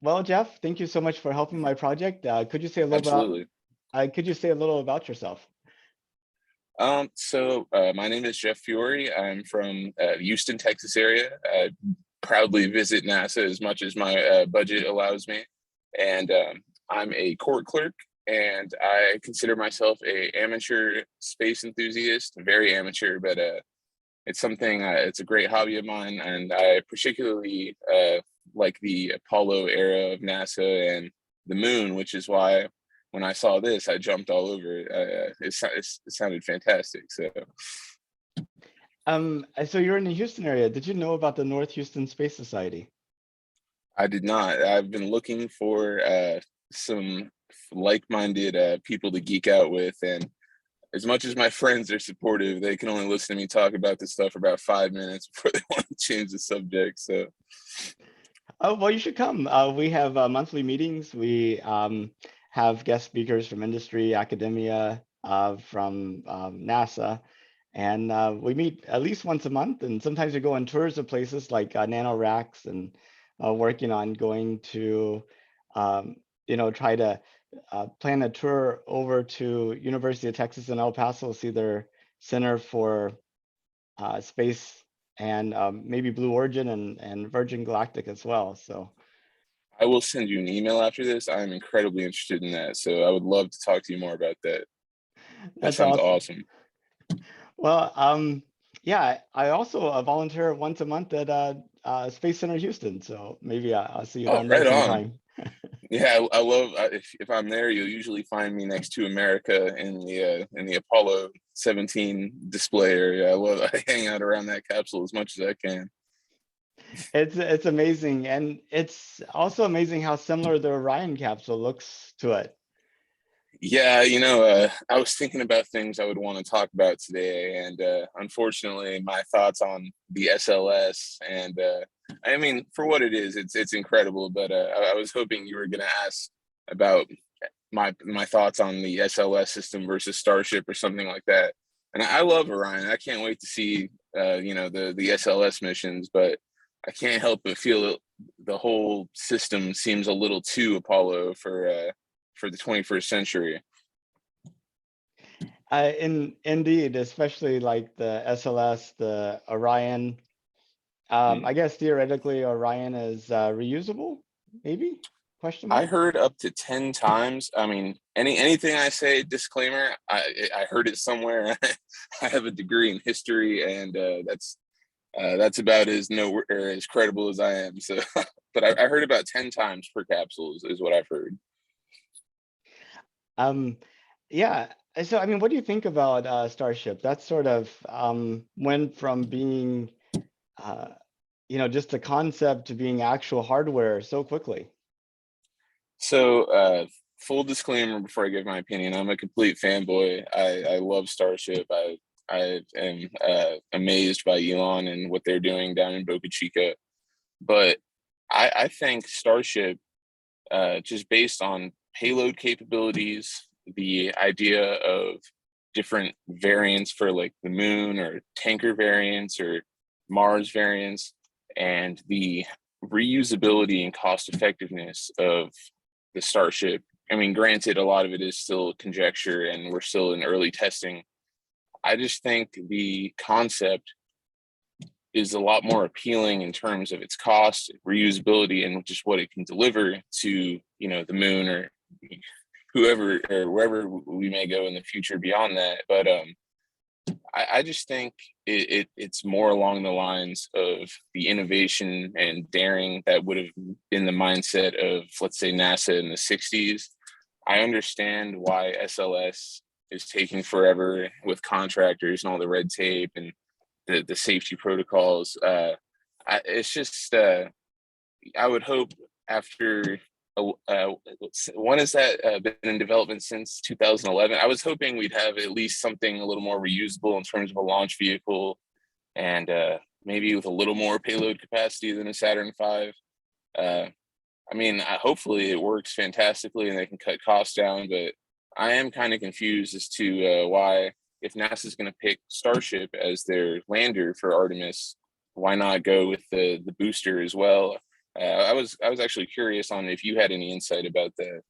Well, Jeff, thank you so much for helping my project. Absolutely. Could you say a little about yourself? My name is Jeff Fiore. I'm from Houston, Texas area. I proudly visit NASA as much as my budget allows me, and I'm a court clerk. And I consider myself a amateur space enthusiast, very amateur, but it's something. It's a great hobby of mine, and I particularly like the Apollo era of NASA and the moon, which is why when I saw this, I jumped all over it. It sounded fantastic. So So you're in the Houston area. Did you know about the North Houston Space Society? I did not. I've been looking for some like-minded people to geek out with, and as much as my friends are supportive, they can only listen to me talk about this stuff for about 5 minutes before they want to change the subject. So Oh, well, you should come. We have monthly meetings. We have guest speakers from industry, academia, from NASA, and we meet at least once a month. And sometimes we go on tours of places like NanoRacks and working on going to, um, try to plan a tour over to University of Texas in El Paso, see their Center for Space and maybe Blue Origin and Virgin Galactic as well. So I will send you an email after this. I'm incredibly interested in that. So I would love to talk to you more about that. That that's sounds awesome. awesome. Well, yeah, I also volunteer once a month at Space Center Houston. So maybe I'll see you Oh, down there right on. sometime. Yeah, I love if I'm there, you'll usually find me next to America in the Apollo 17 display area. I hang out around that capsule as much as I can. It's amazing, and it's also amazing how similar the Orion capsule looks to it. Yeah, I was thinking about things I would want to talk about today, and unfortunately, my thoughts on the SLS and I mean, for what it is, it's incredible. But I was hoping you were going to ask about my thoughts on the SLS system versus Starship or something like that. And I love Orion. I can't wait to see the SLS missions, but I can't help but feel the whole system seems a little too Apollo for the 21st century. Indeed, especially like the SLS, the Orion. Hmm. I guess theoretically Orion is reusable, maybe? Question I mark. heard up to 10 times. I mean, anything I say, disclaimer, I heard it somewhere. I have a degree in history, and that's about as no or as credible as I am. So, but I heard about 10 times per capsule is what I've heard. Um, yeah. So, I mean, what do you think about Starship? That sort of went from being, uh, just a concept to being actual hardware so quickly. So, full disclaimer before I give my opinion, I'm a complete fanboy. I love Starship. I am amazed by Elon and what they're doing down in Boca Chica. But I think Starship, just based on payload capabilities, the idea of different variants for like the moon or tanker variants or Mars variants, and the reusability and cost effectiveness of the Starship. I mean, granted, a lot of it is still conjecture and we're still in early testing. I just think the concept is a lot more appealing in terms of its cost, reusability, and just what it can deliver to the moon or whoever or wherever we may go in the future beyond that. But I just think it's more along the lines of the innovation and daring that would have been the mindset of, let's say, NASA in the 60s. I understand why SLS is taking forever with contractors and all the red tape and the safety protocols. It's just I would hope after one is that been in development since 2011. I was hoping we'd have at least something a little more reusable in terms of a launch vehicle and maybe with a little more payload capacity than a Saturn V. Uh, I mean, hopefully it works fantastically and they can cut costs down, but I am kind of confused as to why, if NASA's going to pick Starship as their lander for Artemis, why not go with the booster as well? I was actually curious on if you had any insight about that.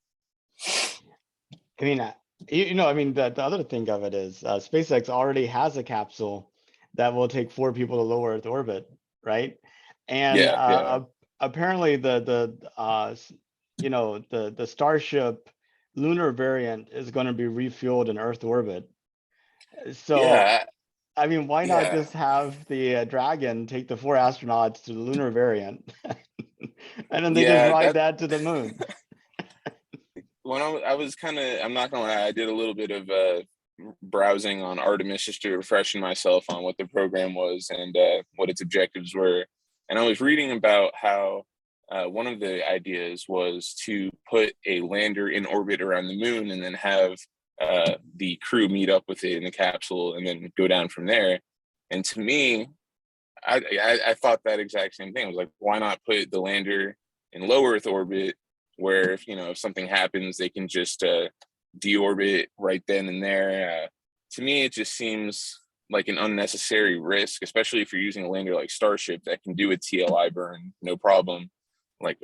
I mean, I mean, the other thing of it is SpaceX already has a capsule that will take 4 people to low Earth orbit, right? And Yeah, yeah, apparently the Starship lunar variant is going to be refueled in Earth orbit. So, yeah, I mean, why not yeah, just have the Dragon take the 4 astronauts to the lunar variant, and then they just yeah. ride That that to the moon? when I was kind of, I'm not gonna lie, I did a little bit of browsing on Artemis just to refreshing myself on what the program was and what its objectives were. And I was reading about how one of the ideas was to put a lander in orbit around the moon and then have the crew meet up with it in the capsule and then go down from there. And to me, I thought that exact same thing. I was like, why not put the lander in low Earth orbit, where if something happens, they can just deorbit right then and there. To me, it just seems like an unnecessary risk, especially if you're using a lander like Starship that can do a TLI burn no problem. Like,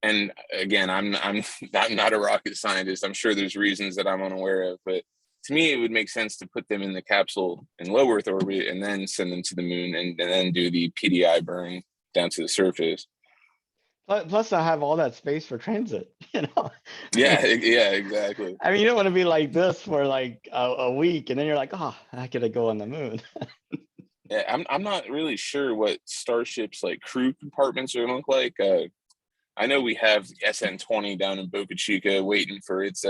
and again, I'm not a rocket scientist. I'm sure there's reasons that I'm unaware of, but to me, it would make sense to put them in the capsule in low Earth orbit and then send them to the moon and then do the PDI burn down to the surface. Plus, I have all that space for transit. I Yeah, mean, yeah, exactly. you don't want to be like this for like a week, and then you're like, oh, I gotta go on the moon. Yeah, I'm not really sure what Starship's like crew compartments are gonna look like. I know we have SN20 down in Boca Chica waiting for its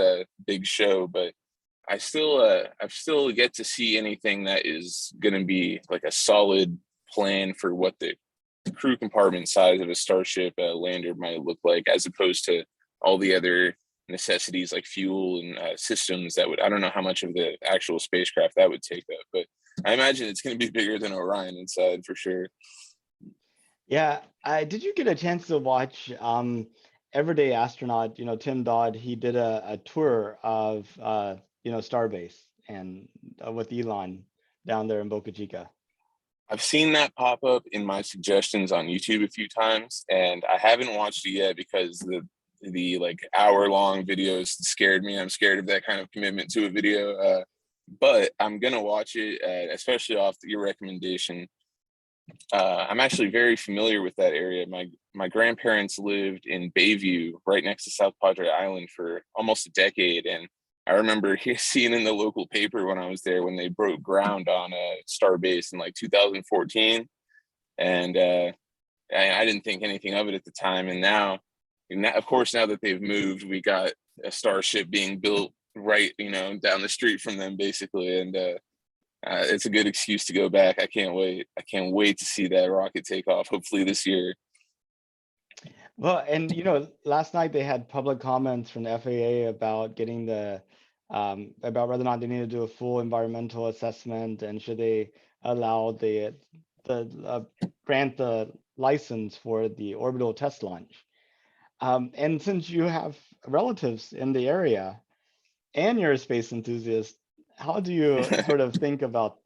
big show, but I've still yet to see anything that is gonna be like a solid plan for what the crew compartment size of a Starship lander might look like, as opposed to all the other necessities like fuel and systems that would. I don't know how much of the actual spacecraft that would take up, but I imagine it's going to be bigger than Orion inside for sure. Yeah, did you get a chance to watch Everyday Astronaut? Tim Dodd, he did a tour of Starbase and with Elon down there in Boca Chica. I've seen that pop up in my suggestions on YouTube a few times, and I haven't watched it yet because the like hour long videos scared me. I'm scared of that kind of commitment to a video. But I'm gonna watch it, especially off your recommendation. I'm actually very familiar with that area. My grandparents lived in Bayview, right next to South Padre Island, for almost a decade, and I remember seeing in the local paper when I was there when they broke ground on Starbase in like 2014, and I didn't think anything of it at the time. And now, of course, now that they've moved, we got a Starship being built right, down the street from them, basically, and it's a good excuse to go back. I can't wait. I can't wait to see that rocket take off. Hopefully this year. Well, and last night they had public comments from the FAA about getting about whether or not they need to do a full environmental assessment and should they allow the grant the license for the orbital test launch. And since you have relatives in the area and you're a space enthusiast, how do you sort of think about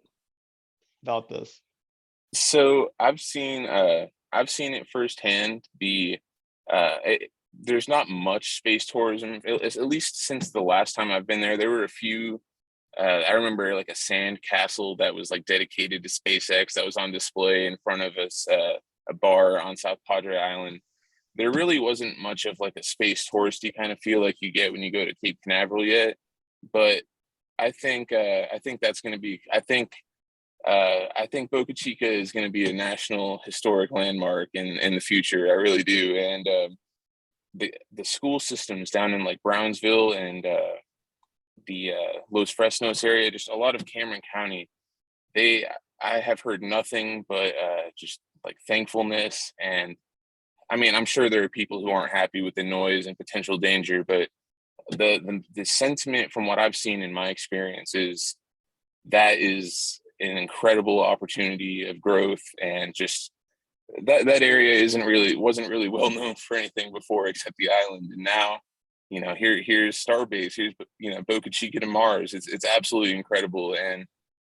this? So I've seen it firsthand. There's not much space tourism, at least since the last time I've been there. There were a few. I remember like a sand castle that was like dedicated to SpaceX that was on display in front of us, a bar on South Padre Island. There really wasn't much of like a space touristy kind of feel like you get when you go to Cape Canaveral yet, but I think that's going to be. I think Boca Chica is going to be a national historic landmark in the future. I really do. And the school systems down in like Brownsville and the Los Fresnos area, just a lot of Cameron County. They I have heard nothing but just like thankfulness. And I mean, I'm sure there are people who aren't happy with the noise and potential danger, but the sentiment from what I've seen in my experience is that is an incredible opportunity of growth, and just that area wasn't really well known for anything before except the island. And now here's Starbase, here's Boca Chica to Mars. It's absolutely incredible, and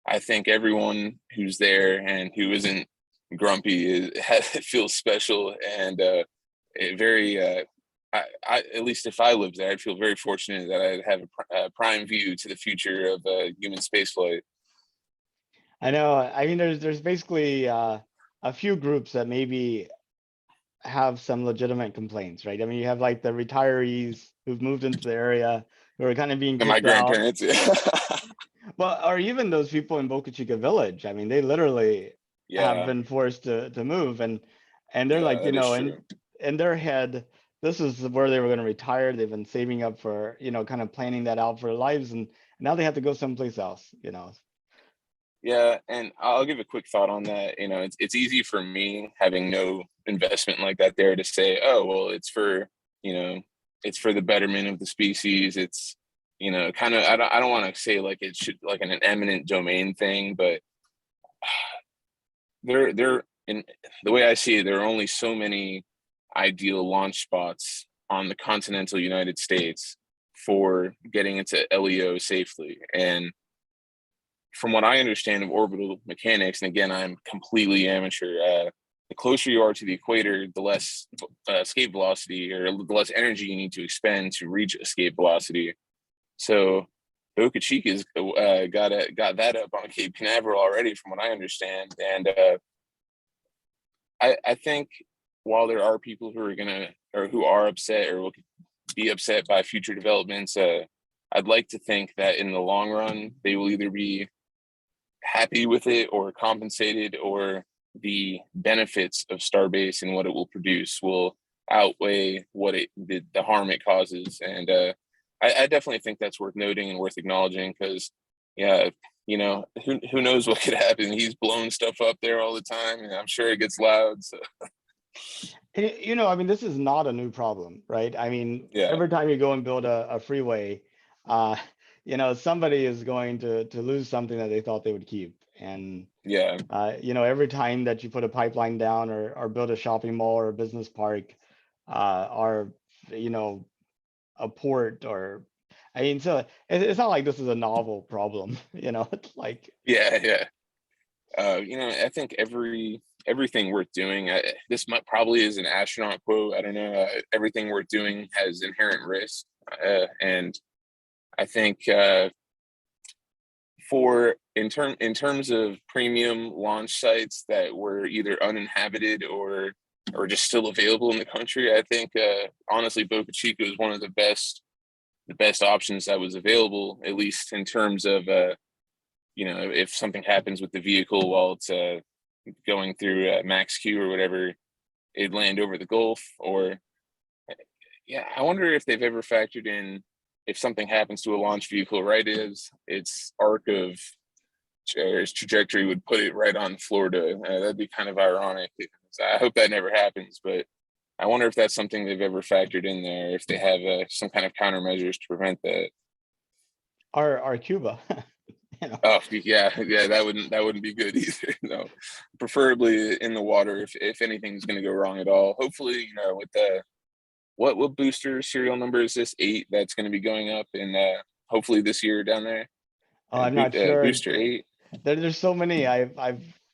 I think everyone who's there and who isn't grumpy feels special, and very at least if I lived there, I'd feel very fortunate that I'd have a prime view to the future of human spaceflight. I know. I mean, there's basically a few groups that maybe have some legitimate complaints, right? I mean, you have like the retirees who've moved into the area who are kind of being And my kicked out. grandparents, yeah, Well, or even those people in Boca Chica Village. I mean, they literally have yeah, been forced to move, and they're yeah, like, that is true. in their head, this is where they were going to retire. They've been saving up for, kind of planning that out for their lives, and now they have to go someplace else. Yeah, and I'll give a quick thought on that. You know, it's easy for me having no investment like that there to say, oh well, you know, it's for the betterment of the species. It's kind of I don't want to say like it should like an eminent domain thing, but there in the way I see it, there are only so many ideal launch spots on the continental United States for getting into LEO safely. And from what I understand of orbital mechanics, and again, I'm completely amateur. The closer you are to the equator, the less escape velocity or the less energy you need to expend to reach escape velocity. So Boca Chica's got that up on Cape Canaveral already, from what I understand. And I think while there are people who are gonna or who are upset or will be upset by future developments, I'd like to think that in the long run they will either be happy with it or compensated, or the benefits of Starbase and what it will produce will outweigh the harm it causes. And I definitely think that's worth noting and worth acknowledging because, yeah, who knows what could happen. He's blowing stuff up there all the time, and I'm sure it gets loud. So And, I mean, this is not a new problem, right? I mean, yeah, every time you go and build a freeway, uh, somebody is going to lose something that they thought they would keep. And, yeah, every time that you put a pipeline down or build a shopping mall or a business park, or, a port or, I mean, so it's not like this is a novel problem, it's like, yeah, yeah. I think everything worth doing. This might probably is an astronaut quote. I don't know. Everything worth doing has inherent risk, and I think for in terms of premium launch sites that were either uninhabited or just still available in the country, I think honestly Boca Chica is one of the best options that was available, at least in terms of if something happens with the vehicle while it's going through Max Q or whatever, it land over the Gulf. Or yeah, I wonder if they've ever factored in if something happens to a launch vehicle right as its arc of its trajectory would put it right on Florida. That'd be kind of ironic. I hope that never happens, but I wonder if that's something they've ever factored in there, if they have some kind of countermeasures to prevent that. our Cuba, Oh yeah, yeah, that wouldn't be good either. No, preferably in the water if anything's going to go wrong at all. Hopefully, with the what booster serial number is this 8 that's going to be going up in hopefully this year down there, Oh, I'm not sure. booster 8. There's so many.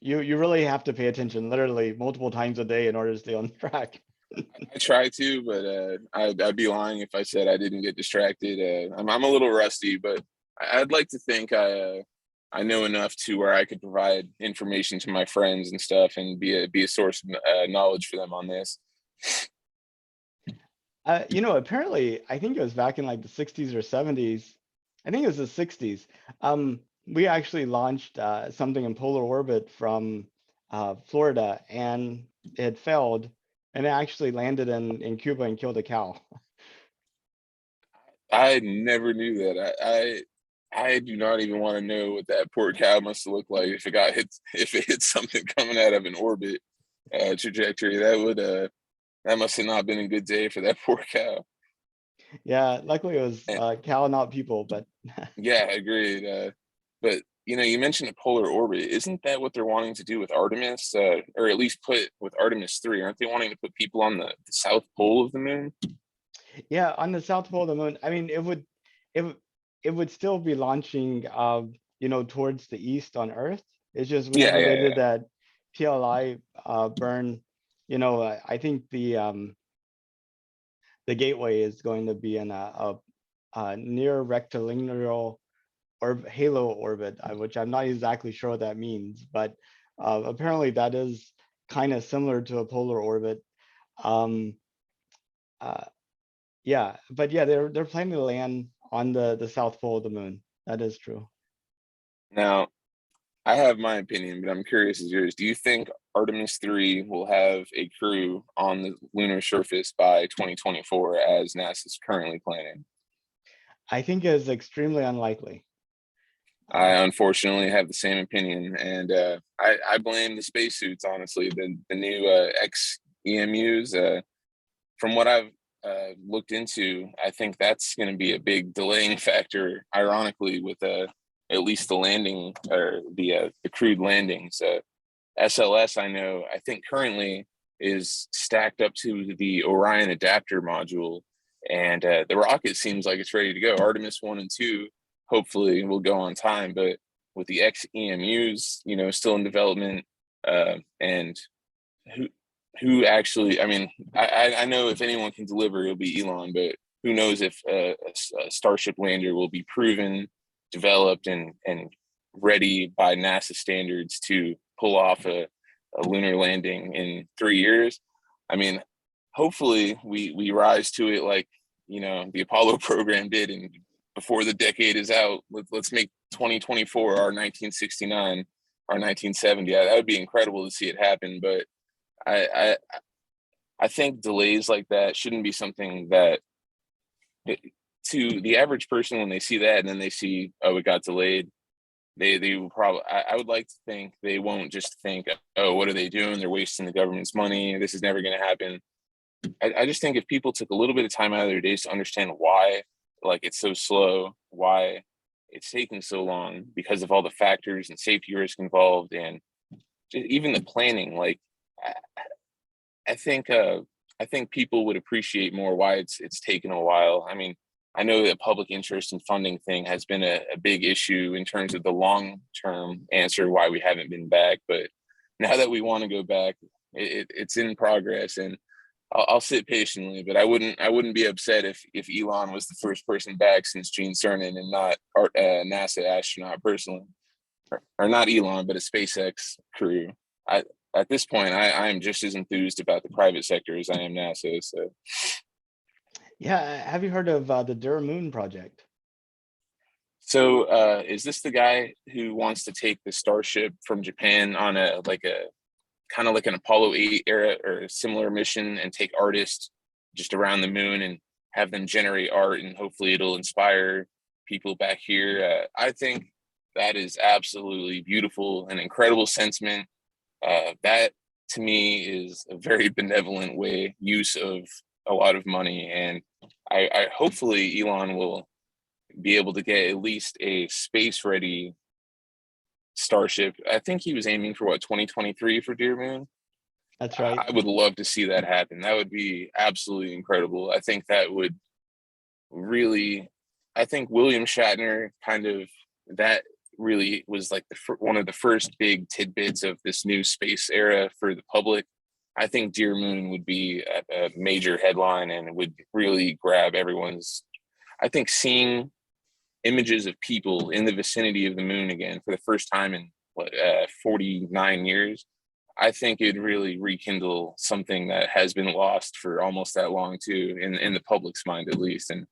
You really have to pay attention literally multiple times a day in order to stay on track. I try to, but I'd be lying if I said I didn't get distracted. I'm a little rusty, but I'd like to think I know enough to where I could provide information to my friends and stuff, and be a source of knowledge for them on this. Apparently, I think it was back in like the 60s or 70s. I think it was the 60s. We actually launched something in polar orbit from Florida, and it failed, and it actually landed in Cuba and killed a cow. I never knew that. I do not even want to know what that poor cow must look like if it hit something coming out of an orbit trajectory. That must have not been a good day for that poor cow. Yeah, luckily it was And cow, not people, but yeah, agreed. But you mentioned a polar orbit. Isn't that what they're wanting to do with Artemis, or at least put with Artemis 3? Aren't they wanting to put people on the south pole of the moon? yeah, on the south pole of the moon. I mean, it would it would still be launching, towards the east on Earth. It's just Yeah, whenever they yeah, did that TLI burn, I think the gateway is going to be in a near rectilinear or halo orbit, which I'm not exactly sure what that means, but apparently that is kind of similar to a polar orbit. Um, uh, yeah, but yeah, they're planning to land on the south pole of the moon. That is true. Now, I have my opinion, but I'm curious as yours. Do you think Artemis 3 will have a crew on the lunar surface by 2024 as NASA's currently planning? I think is extremely unlikely. I unfortunately have the same opinion, and I blame the spacesuits. Honestly, the new XEMUs. From what I've looked into, I think that's going to be a big delaying factor. Ironically, with at least the landing or the crewed landings. SLS, I know, I think currently is stacked up to the Orion adapter module, and the rocket seems like it's ready to go. Artemis 1 and 2 hopefully will go on time, but with the XEMUs, still in development, and who who actually, I mean, I know if anyone can deliver, it'll be Elon, but who knows if a Starship lander will be proven, developed, and ready by NASA standards to pull off a lunar landing in 3 years. I mean, hopefully we rise to it like the Apollo program did, and before the decade is out, let's make 2024 our 1969, our 1970. That would be incredible to see it happen, but I I think delays like that shouldn't be something that to the average person when they see that and then they see, oh, it got delayed, they will probably, I would like to think they won't just think, oh, what are they doing? They're wasting the government's money. This is never going to happen. I just think if people took a little bit of time out of their days to understand why, like, it's so slow, why it's taking so long, because of all the factors and safety risk involved, and even the planning. Like, I, I think I think people would appreciate more why it's taken a while. I mean, I know that public interest and funding thing has been a big issue in terms of the long term answer why we haven't been back. But now that we want to go back, it's in progress, and I'll sit patiently. But I wouldn't be upset if Elon was the first person back since Gene Cernan and not NASA astronaut personally, or not Elon, but a SpaceX crew. I At this point, I am just as enthused about the private sector as I am NASA. So, Yeah, have you heard of the Dura Moon project? is this the guy who wants to take the Starship from Japan on a kind of like an Apollo 8 era or a similar mission and take artists just around the moon and have them generate art, and hopefully it'll inspire people back here? I think that is absolutely beautiful and incredible sentiment. That to me is a very benevolent way use of a lot of money, and I hopefully Elon will be able to get at least a space ready Starship. I think he was aiming for what, 2023 for Dear Moon. That's right. I would love to see that happen. That would be absolutely incredible. I think that would really, I think William Shatner kind of, that really was like one of the first big tidbits of this new space era for the public. I think Dear Moon would be a major headline and would really grab everyone's. I think seeing images of people in the vicinity of the moon again for the first time in 49 years, I think it'd really rekindle something that has been lost for almost that long too, in the public's mind at least. And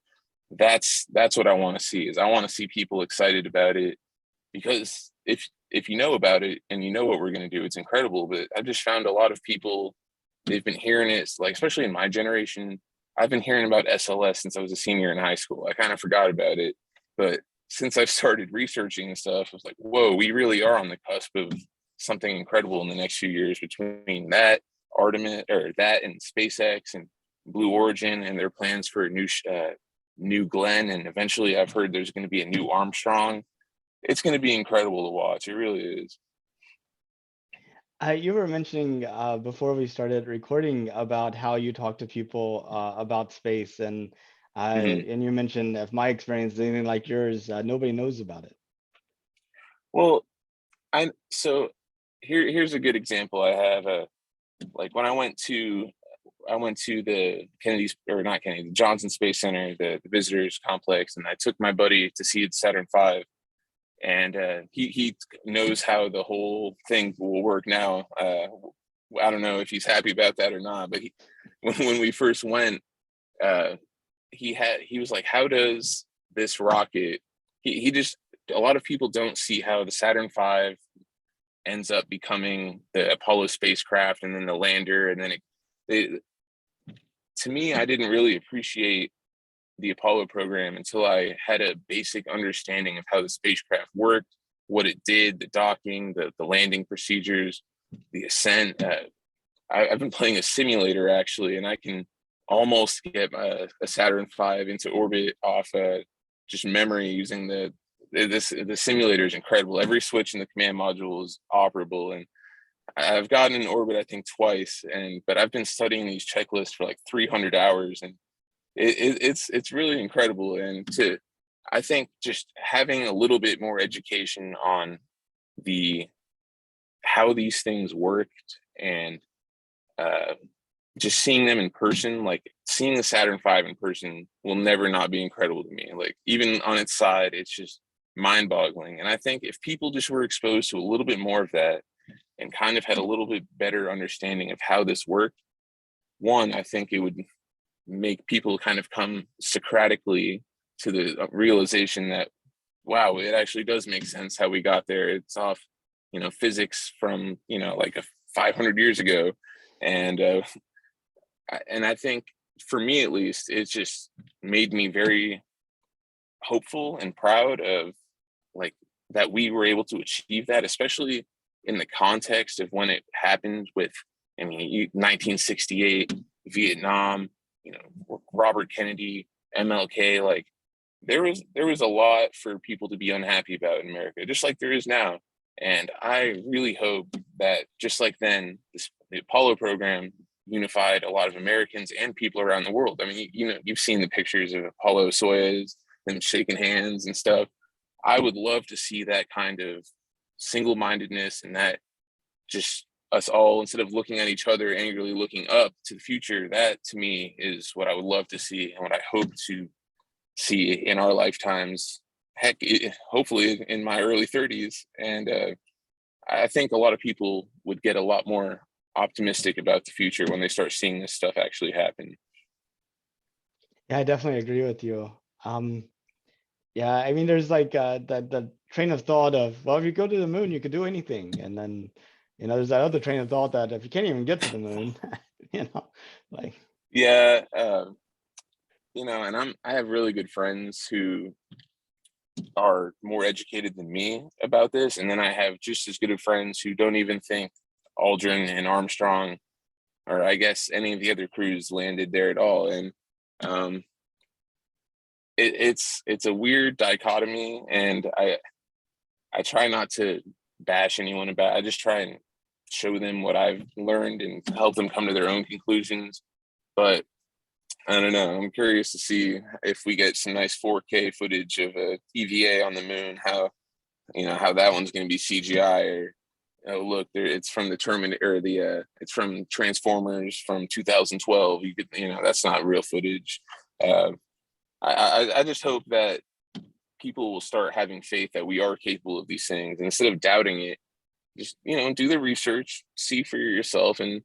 that's what I want to see. Is I want to see people excited about it, because if you know about it and you know what we're going to do, it's incredible. But I've just found a lot of people, they've been hearing it, like especially in my generation. I've been hearing about SLS since I was a senior in high school. I kind of forgot about it, but since I've started researching and stuff, I was like, whoa, we really are on the cusp of something incredible in the next few years, between that Artemis, or that, and SpaceX and Blue Origin and their plans for a new Glenn, and eventually I've heard there's going to be a new Armstrong. It's going to be incredible to watch. It really is. You were mentioning before we started recording about how you talk to people about space, Hmm. and you mentioned if my experience is anything like yours, nobody knows about it. Well, I so here's a good example I have. Like when I went to I went to the Kennedy's, or not Kennedy, the Johnson Space Center, the visitors complex, and I took my buddy to see Saturn V. And he knows how the whole thing will work now. I don't know if he's happy about that or not, but when we first went, he was like, how does this rocket, he just, a lot of people don't see how the Saturn V ends up becoming the Apollo spacecraft and then the lander. And then to me, I didn't really appreciate the Apollo program until I had a basic understanding of how the spacecraft worked, what it did, the docking, the landing procedures, the ascent. I've been playing a simulator actually, and I can almost get a Saturn V into orbit off just memory using the simulator is incredible. Every switch in the command module is operable, and I've gotten in orbit I think twice, but I've been studying these checklists for like 300 hours, and it's really incredible. And I think just having a little bit more education on how these things worked, and just seeing them in person, like seeing the Saturn V in person will never not be incredible to me. Like even on its side, it's just mind-boggling. And I think if people just were exposed to a little bit more of that and kind of had a little bit better understanding of how this worked, one, I think it would make people kind of come Socratically to the realization that, wow, it actually does make sense how we got there. It's off, physics from, like 500 years ago. And I think for me, at least, it just made me very hopeful and proud of like that we were able to achieve that, especially in the context of when it happened with, 1968, Vietnam, Robert Kennedy, MLK. Like there was a lot for people to be unhappy about in America, just like there is now. And I really hope that just like then, the Apollo program unified a lot of Americans and people around the world. I mean, you've seen the pictures of Apollo Soyuz, them shaking hands and stuff. I would love to see that kind of single-mindedness, and that just us all, instead of looking at each other angrily, looking up to the future. That to me is what I would love to see, and what I hope to see in our lifetimes. Heck, hopefully in my early 30s. And I think a lot of people would get a lot more optimistic about the future when they start seeing this stuff actually happen. Yeah, I definitely agree with you. Yeah, I mean, there's like the train of thought of, well, if you go to the moon, you could do anything. And then, there's that other train of thought that if you can't even get to the moon, like. Yeah, and I have really good friends who are more educated than me about this, and then I have just as good of friends who don't even think Aldrin and Armstrong, or I guess any of the other crews, landed there at all. And it's a weird dichotomy, and I try not to bash anyone about it. I just try and show them what I've learned and help them come to their own conclusions. But I don't know. I'm curious to see if we get some nice 4K footage of a EVA on the moon, how that one's going to be CGI, or look, it's from the Terminator, or it's from Transformers from 2012. You could, that's not real footage. I just hope that people will start having faith that we are capable of these things, and instead of doubting it, just do the research, see for yourself, and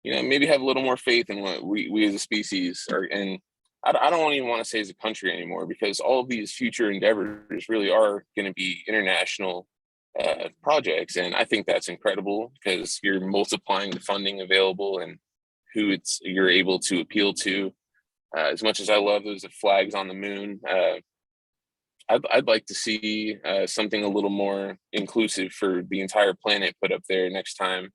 maybe have a little more faith in what we as a species are. And I don't even want to say as a country anymore, because all of these future endeavors really are going to be international projects. And I think that's incredible, because you're multiplying the funding available and who you're able to appeal to. As much as I love those flags on the moon, I'd like to see something a little more inclusive for the entire planet put up there next time.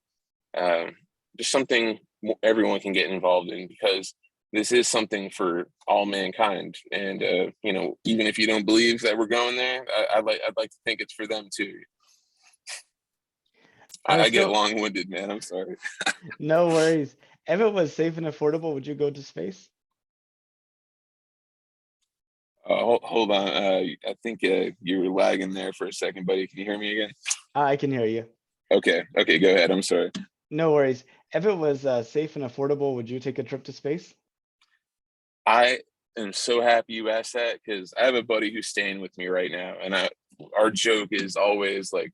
Just something everyone can get involved in, because this is something for all mankind. And even if you don't believe that we're going there, I'd like to think it's for them too. I get long-winded, man. I'm sorry. No worries. If it was safe and affordable, would you go to space? Hold on. I think you were lagging there for a second, buddy. Can you hear me again? I can hear you. Okay, go ahead. I'm sorry. No worries. If it was safe and affordable, would you take a trip to space? I am so happy you asked that because I have a buddy who's staying with me right now, and our joke is always like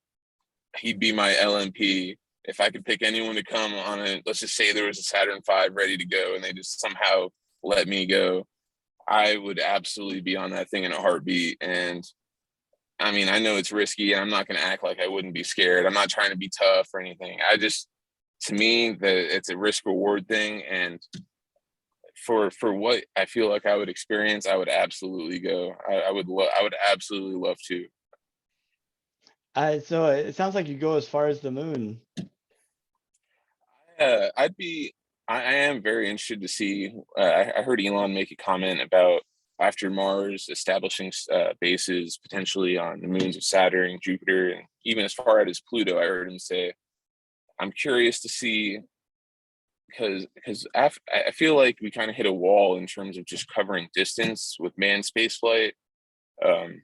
he'd be my LMP if I could pick anyone to come on it. Let's just say there was a Saturn V ready to go, and they just somehow let me go. I would absolutely be on that thing in a heartbeat. And I mean, I know it's risky, and I'm not going to act like I wouldn't be scared. I'm not trying to be tough or anything. I just, to me, that it's a risk reward thing, and for what I feel like I would experience, I would absolutely go. I would absolutely love to. So it sounds like you go as far as the moon. I'd be. I am very interested to see. I heard Elon make a comment about after Mars establishing bases potentially on the moons of Saturn, Jupiter, and even as far out as Pluto. I heard him say, "I'm curious to see." I feel like we kind of hit a wall in terms of just covering distance with manned spaceflight. Um,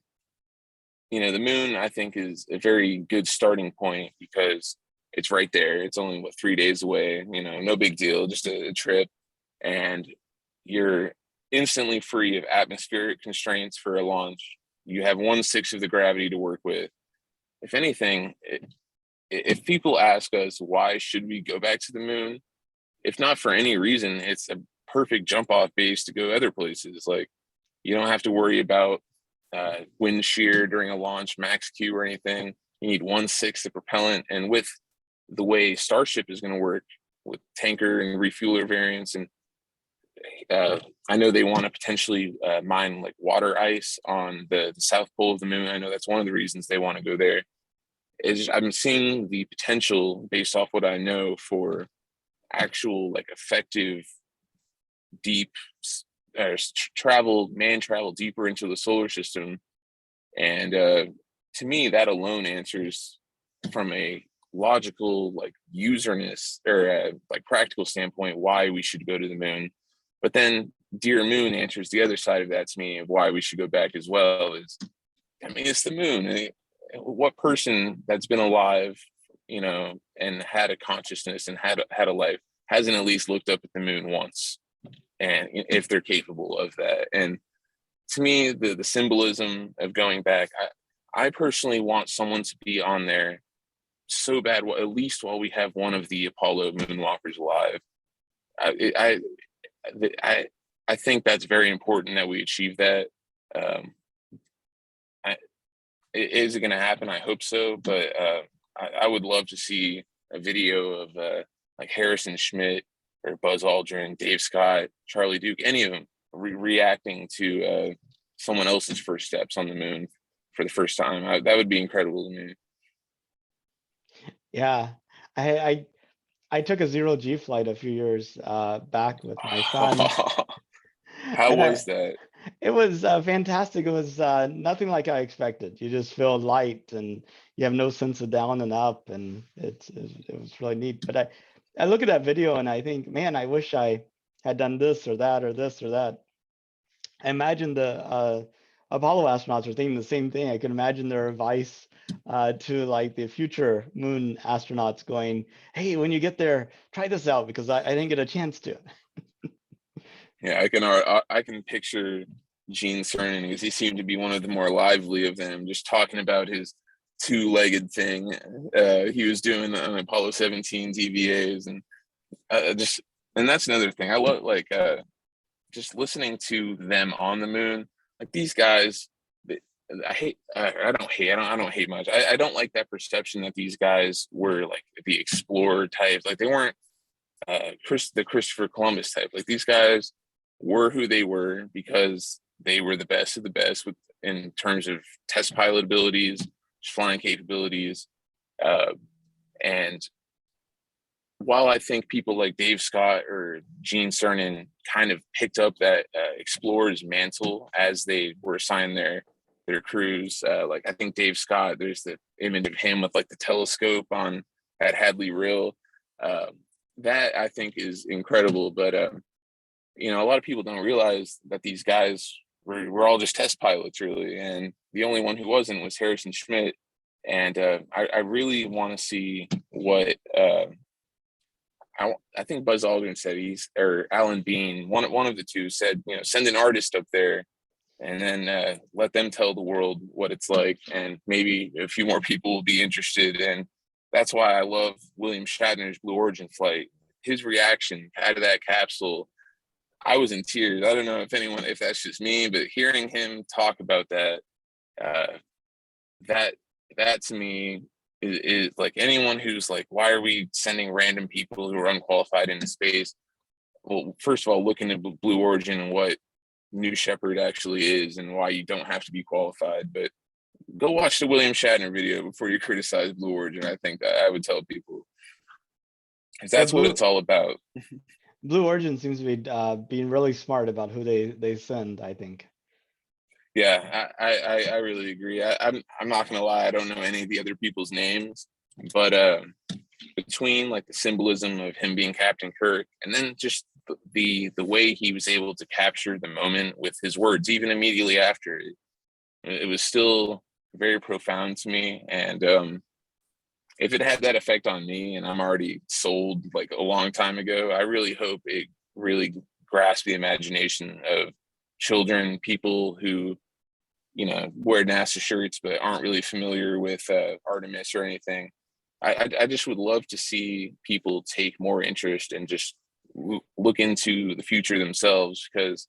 the moon I think is a very good starting point because it's right there. It's only what 3 days away. No big deal, just a trip, and you're instantly free of atmospheric constraints for a launch. You have 1/6 of the gravity to work with. If anything, if people ask us why should we go back to the moon, if not for any reason, it's a perfect jump off base to go other places. Like you don't have to worry about wind shear during a launch, max Q or anything. You need 1/6 of propellant, and with the way Starship is going to work with tanker and refueler variants, and I know they want to potentially mine like water ice on the south pole of the moon. I know that's one of the reasons they want to go there. I'm seeing the potential based off what I know for actual like effective deep man travel deeper into the solar system. And to me, that alone answers from a logical, like userness or like practical standpoint, why we should go to the moon. But then Dear Moon answers the other side of that to me of why we should go back as well. I mean, it's the moon. What person that's been alive, and had a consciousness and had a life hasn't at least looked up at the moon once, and if they're capable of that. And to me, the symbolism of going back, I personally want someone to be on there so bad, at least while we have one of the Apollo moonwalkers alive. I I I think that's very important that we achieve that. Um, I, is it going to happen? I hope so, but I would love to see a video of like Harrison Schmitt or Buzz Aldrin, Dave Scott, Charlie Duke, any of them reacting to someone else's first steps on the moon for the first time. That would be incredible to me. Yeah, I I I took a zero G flight a few years back with my son, How and was that? it was fantastic. It was nothing like I expected. You just feel light, and you have no sense of down and up, and it was really neat. But I look at that video and I think, man, I wish I had done this or that or this or that. I imagine the Apollo astronauts are thinking the same thing. I can imagine their advice to like the future moon astronauts going, "Hey, when you get there, try this out because I didn't get a chance to." Yeah, I can picture Gene Cernan because he seemed to be one of the more lively of them, just talking about his two-legged thing he was doing on Apollo 17 DVAs, and just and that's another thing I love, like just listening to them on the moon. Like these guys, I hate. I don't hate much. I don't like that perception that these guys were like the explorer types. Like they weren't the Christopher Columbus type. Like these guys were who they were because they were the best of the best in terms of test pilot abilities, flying capabilities, uh, and while I think people like Dave Scott or Gene Cernan kind of picked up that explorer's mantle as they were assigned their crews, like I think Dave Scott, there's the image of him with like the telescope on at Hadley Rill. Uh, that I think is incredible, but a lot of people don't realize that these guys were all just test pilots, really, and the only one who wasn't was Harrison Schmitt. And I really want to see what I think Buzz Aldrin said or Alan Bean, one of the two said, send an artist up there and then let them tell the world what it's like, and maybe a few more people will be interested. And that's why I love William Shatner's Blue Origin flight. His reaction out of that capsule, I was in tears. I don't know if that's just me, but hearing him talk about that, uh, that to me is like, anyone who's like, why are we sending random people who are unqualified into space? Well, first of all, look into Blue Origin and what New Shepard actually is and why you don't have to be qualified. But go watch the William Shatner video before you criticize Blue Origin. I think that I would tell people, because that's what it's all about. Blue Origin seems to be being really smart about who they send, I think. Yeah, I really agree. I'm not gonna lie, I don't know any of the other people's names, but between like the symbolism of him being Captain Kirk and then just the way he was able to capture the moment with his words, even immediately after it was still very profound to me. And if it had that effect on me, and I'm already sold like a long time ago, I really hope it really grasps the imagination of children, people who wear NASA shirts but aren't really familiar with Artemis or anything. I just would love to see people take more interest and just look into the future themselves, because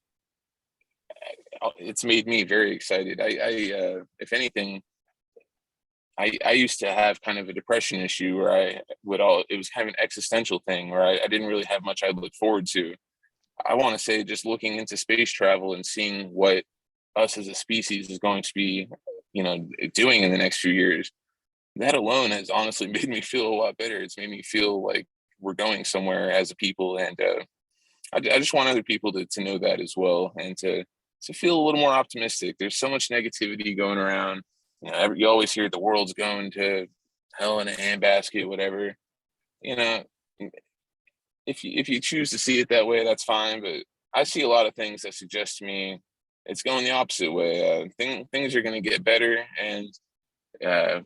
it's made me very excited. I if anything, I used to have kind of a depression issue where it was kind of an existential thing where I didn't really have much I'd look forward to. I want to say just looking into space travel and seeing what us as a species is going to be, doing in the next few years, that alone has honestly made me feel a lot better. It's made me feel like we're going somewhere as a people. And I just want other people to know that as well, and to feel a little more optimistic. There's so much negativity going around. You always hear the world's going to hell in a handbasket, whatever. If you choose to see it that way, that's fine. But I see a lot of things that suggest to me it's going the opposite way. Things are going to get better, and we're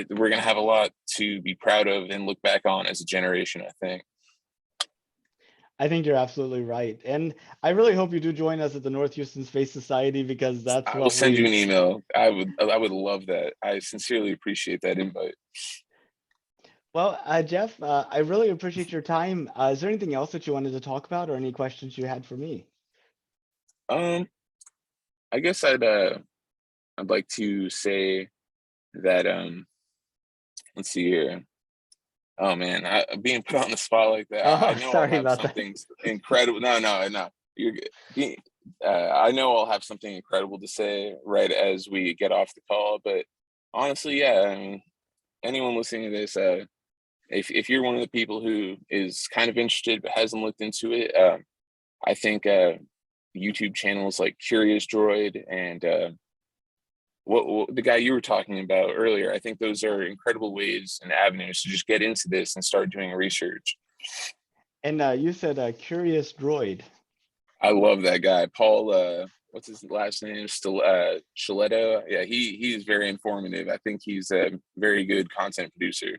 going to have a lot to be proud of and look back on as a generation, I think. I think you're absolutely right. And I really hope you do join us at the North Houston Space Society, because that's I will send you an email. I would love that. I sincerely appreciate that invite. Well, Jeff, I really appreciate your time. Is there anything else that you wanted to talk about, or any questions you had for me? I guess I'd like to say that let's see here. Oh man, being put on the spot like that. I know I'll have something incredible. No. You're good. I know I'll have something incredible to say right as we get off the call. But honestly, yeah, I mean, anyone listening to this, if you're one of the people who is kind of interested but hasn't looked into it, I think YouTube channels like Curious Droid and what the guy you were talking about earlier, I think those are incredible ways and avenues to just get into this and start doing research. And you said Curious Droid. I love that guy, Paul. What's his last name? Still Chiletto. Yeah, he's very informative. I think he's a very good content producer.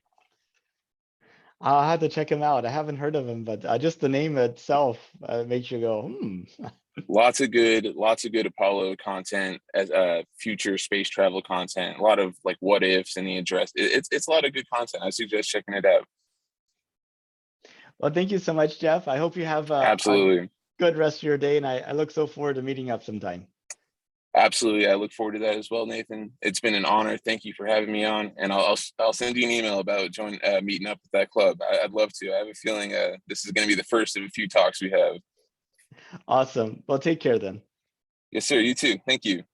I'll have to check him out. I haven't heard of him, but just the name itself makes you go, Lots of good Apollo content, as future space travel content. A lot of like what ifs and the address. It's a lot of good content. I suggest checking it out. Well, thank you so much, Jeff. I hope you have absolutely a good rest of your day, and I look so forward to meeting up sometime. Absolutely, I look forward to that as well, Nathan. It's been an honor. Thank you for having me on, and I'll send you an email about meeting up with that club. I'd love to. I have a feeling this is going to be the first of a few talks we have. Awesome. Well, take care then. Yes, sir. You too. Thank you.